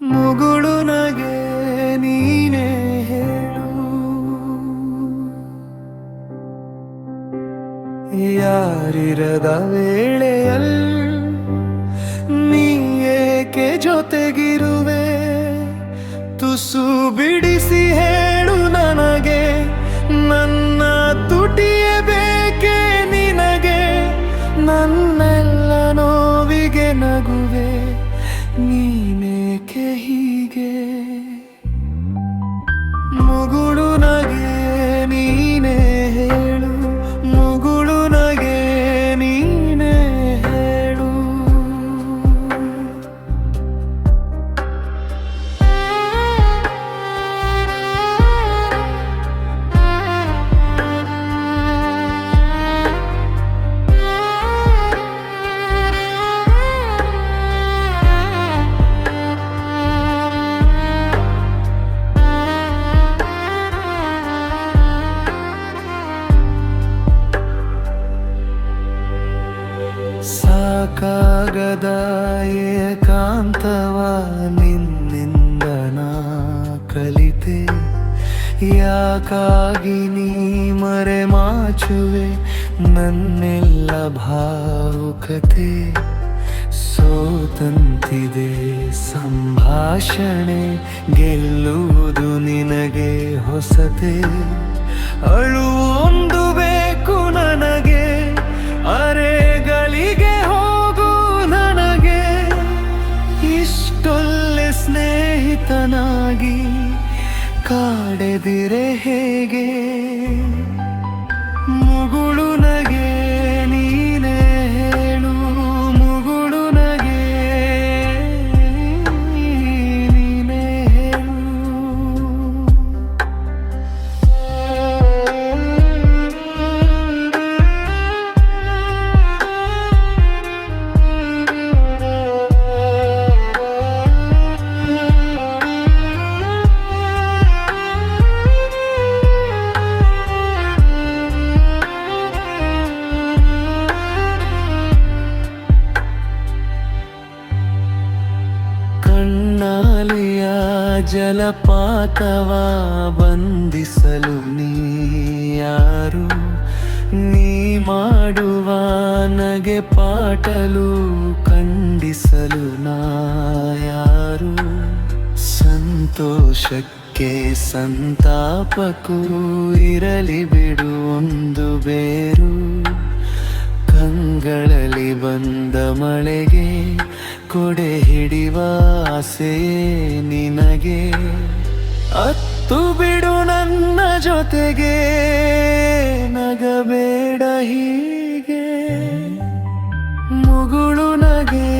ಮುಗುಳು ನಗೆ ನೀನೇ ಹೇಳು, ಯಾರಿರದ ವೇಳೆಯಲ್ಲಿ ನೀ ಏಕೆ ಜೊತೆಗಿರುವೆ? ತುಸು ಬಿಡಿಸಿ ಹೇಳು ನನಗೆ, ನನ್ನ ತುಟಿಯೇ ಬೇಕೆ ನಿನಗೆ. ನನ್ನೆಲ್ಲ ನೋವಿಗೆ ನಗುವೆ, ನೀನೇಕೆ ಹೀಗೆ? ಮುಗುಳು ನಗೆ ನೀನೇ ಹೇಳು, ಮುಗುಳು ನಗೆ ನೀನೇ ಹೇಳು. ಸಾಕಾಗದ ಏಕಾಂತವ ನಿನ್ನಿಂದ ನಾ ಕಲಿತೆ. ಯಾಕಾಗಿ ನೀ ಮರೆಮಾಚುವೆ ನನ್ನೆಲ್ಲ ಭಾವುಕತೆ? ಸೋತಂತಿದೆ ಸಂಭಾಷಣೆ, ಗೆಲ್ಲುವುದು ನಿನಗೆ ಹೊಸತೆ. ಅಳುವೊಂದು ಬೇಕು ನನಗೆ, ಅರೆಗಳಿಗೆ ಹೋಗು ನನಗೆ. ಇಷ್ಟೊಳ್ಳೆ ಸ್ನೇಹಿತನಾಗಿ ಕಾಡೆದಿರೆ ಹೇಗೆ? ಮುಗುಳು ನಗೆ ನೀನೇ ಹೇಳು, ಮುಗುಳು ನಗೆ ನೀನೇ ಹೇಳು. ಕಣ್ಣಾಲಿಯ ಜಲಪಾತವ ಬಂಧಿಸಲು ನೀ ಯಾರು? ನೀ ಮಾಡುವ ನಗೆ ಪಾಟಲು ಖಂಡಿಸಲು ನಾ ಯಾರು? ಸಂತೋಷಕ್ಕೆ ಸಂತಾಪಕ್ಕೂ ಇರಲಿ ಬಿಡು ಒಂದು ಬೇರು. ಕಂಗಳಲ್ಲಿ ಬಂದ ಮಳೆಗೆ ಕೊಡೆ ಹಿಡಿವ ಆಸೆ ನಿನಗೆ. ಅತ್ತು ಬಿಡು ನನ್ನ ಜೊತೆಗೆ, ನಗಬೇಡ ಹೀಗೆ. ಮುಗುಳು ನಗೆ